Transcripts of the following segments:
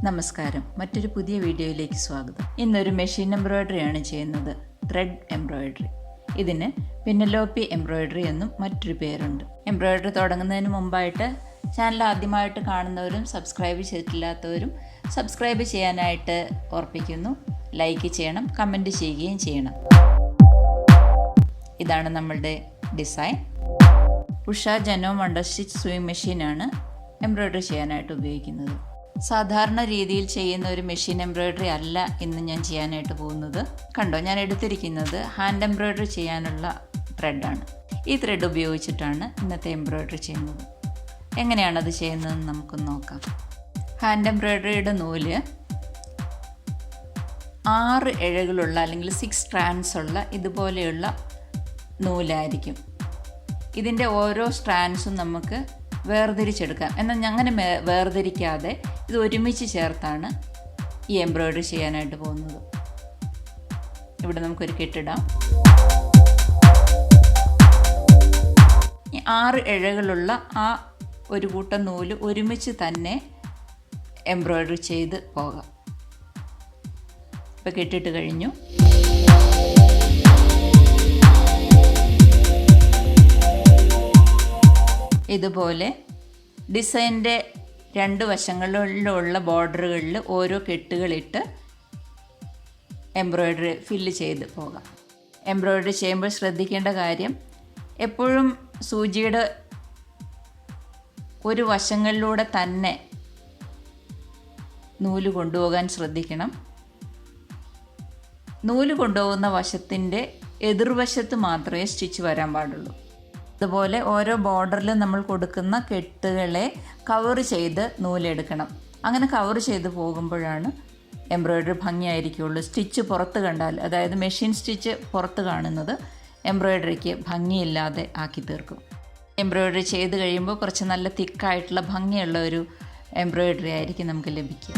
നമസ്കാരം, മറ്റൊരു പുതിയ വീഡിയോയിലേക്ക് സ്വാഗതം. ഇന്നൊരു മെഷീൻ എംബ്രോയിഡറി ആണ് ചെയ്യുന്നത്, ത്രെഡ് എംബ്രോയിഡറി. ഇതിന് പെനലോപ്പി എംബ്രോയിഡറി എന്നും മറ്റൊരു പേരുണ്ട്. എംബ്രോയിഡറി തുടങ്ങുന്നതിന് മുമ്പായിട്ട് ചാനൽ ആദ്യമായിട്ട് കാണുന്നവരും സബ്സ്ക്രൈബ് ചെയ്തിട്ടില്ലാത്തവരും സബ്സ്ക്രൈബ് ചെയ്യാനായിട്ട് ഓർപ്പിക്കുന്നു. ലൈക്ക് ചെയ്യണം, കമൻറ്റ് ചെയ്യുകയും ചെയ്യണം. ഇതാണ് നമ്മളുടെ design. Usha genome under stitch sewing മെഷീനാണ് എംബ്രോയിഡറി ചെയ്യാനായിട്ട് ഉപയോഗിക്കുന്നത്. സാധാരണ രീതിയിൽ ചെയ്യുന്ന ഒരു മെഷീൻ എംബ്രോയിഡറി അല്ല ഇന്ന് ഞാൻ ചെയ്യാനായിട്ട് പോകുന്നത്. കണ്ടോ, ഞാൻ എടുത്തിരിക്കുന്നത് ഹാൻഡ് എംബ്രോയിഡറി ചെയ്യാനുള്ള ത്രെഡാണ്. ഈ ത്രെഡ് ഉപയോഗിച്ചിട്ടാണ് ഇന്നത്തെ എംബ്രോയിഡറി ചെയ്യുന്നത്. എങ്ങനെയാണത് ചെയ്യുന്നതെന്ന് നമുക്കൊന്ന് നോക്കാം. ഹാൻഡ് എംബ്രോയിഡറിയുടെ നൂല് 6 ഇഴകളുള്ള അല്ലെങ്കിൽ 6 സ്ട്രാൻഡ്സ് ഉള്ള ഇതുപോലെയുള്ള നൂലായിരിക്കും. ഇതിൻ്റെ ഓരോ സ്ട്രാൻഡ്സും നമുക്ക് വേർതിരിച്ചെടുക്കാം. എന്നാൽ അങ്ങനെ വേർതിരിക്കാതെ ഇത് ഒരുമിച്ച് ചേർത്താണ് ഈ എംബ്രോയിഡറി ചെയ്യാനായിട്ട് പോകുന്നത്. ഇവിടെ നമുക്കൊരു കെട്ടിടാം. 6 ഇഴകളുള്ള ആ ഒരു കൂട്ടം നൂല് ഒരുമിച്ച് തന്നെ എംബ്രോയിഡറി ചെയ്ത് പോകാം. ഇപ്പോൾ കെട്ടിട്ട് കഴിഞ്ഞു. ഇതുപോലെ ഡിസൈൻ്റെ 2 വശങ്ങളിലുള്ള ബോർഡറുകളിൽ ഓരോ കെട്ടുകളിട്ട് എംബ്രോയിഡറി ഫില്ല് ചെയ്ത് പോകാം. എംബ്രോയിഡറി ചെയ്യുമ്പോൾ ശ്രദ്ധിക്കേണ്ട കാര്യം, എപ്പോഴും സൂചിയുടെ ഒരു വശങ്ങളിലൂടെ തന്നെ നൂല് കൊണ്ടുപോകാൻ ശ്രദ്ധിക്കണം. നൂല് കൊണ്ടുപോകുന്ന വശത്തിൻ്റെ എതിർവശത്ത് മാത്രമേ സ്റ്റിച്ച് വരാൻ പാടുള്ളൂ. അതുപോലെ ഓരോ ബോർഡറിലും നമ്മൾ കൊടുക്കുന്ന കെട്ടുകളെ കവർ ചെയ്ത് നൂലെടുക്കണം. അങ്ങനെ കവർ ചെയ്ത് പോകുമ്പോഴാണ് എംബ്രോയിഡറി ഭംഗിയായിരിക്കുള്ളൂ. സ്റ്റിച്ച് പുറത്ത് കണ്ടാൽ, അതായത് മെഷീൻ സ്റ്റിച്ച് പുറത്ത് കാണുന്നത് എംബ്രോയിഡറിക്ക് ഭംഗിയില്ലാതെ ആക്കി തീർക്കും. എംബ്രോയിഡറി ചെയ്ത് കഴിയുമ്പോൾ കുറച്ച് നല്ല തിക്കായിട്ടുള്ള ഭംഗിയുള്ള ഒരു എംബ്രോയിഡറി ആയിരിക്കും നമുക്ക് ലഭിക്കുക.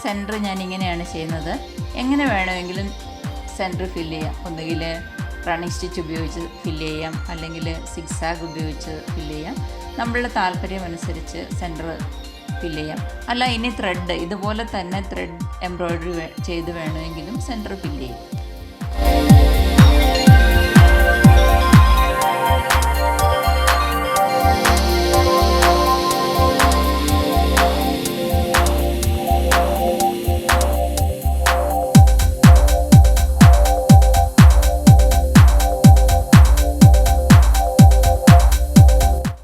സെൻറ്റർ ഞാൻ ഇങ്ങനെയാണ് ചെയ്യുന്നത്. എങ്ങനെ വേണമെങ്കിലും സെൻറ്റർ ഫില്ല് ചെയ്യാം. ഒന്നുകിൽ റണ്ണിങ് സ്റ്റിച്ച് ഉപയോഗിച്ച് ഫില്ല് ചെയ്യാം, അല്ലെങ്കിൽ സിക്സാഗ് ഉപയോഗിച്ച് ഫില്ല് ചെയ്യാം. നമ്മളുടെ താല്പര്യം അനുസരിച്ച് സെൻറ്റർ ഫില്ല് ചെയ്യാം. അല്ല, ഇനി ത്രെഡ് ഇതുപോലെ തന്നെ ത്രെഡ് എംബ്രോയ്ഡറി ചെയ്ത് വേണമെങ്കിലും സെൻറ്റർ ഫില്ല് ചെയ്യും.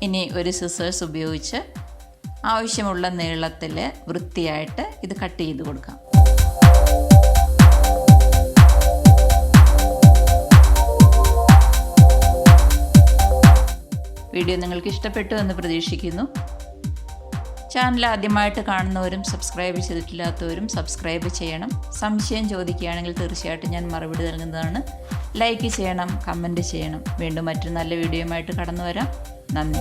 ഇനി ഒരു സിസേഴ്സ് ഉപയോഗിച്ച് ആവശ്യമുള്ള നീളത്തിൽ വൃത്തിയായിട്ട് ഇത് കട്ട് ചെയ്ത് കൊടുക്കാം. വീഡിയോ നിങ്ങൾക്ക് ഇഷ്ടപ്പെട്ടു എന്ന് പ്രതീക്ഷിക്കുന്നു. ചാനൽ ആദ്യമായിട്ട് കാണുന്നവരും സബ്സ്ക്രൈബ് ചെയ്തിട്ടില്ലാത്തവരും സബ്സ്ക്രൈബ് ചെയ്യണം. സംശയം ചോദിക്കുകയാണെങ്കിൽ തീർച്ചയായിട്ടും ഞാൻ മറുപടി നൽകുന്നതാണ്. ലൈക്ക് ചെയ്യണം, കമൻറ്റ് ചെയ്യണം. വീണ്ടും മറ്റൊരു നല്ല വീഡിയോയുമായിട്ട് കടന്നു വരാം. നന്ദി.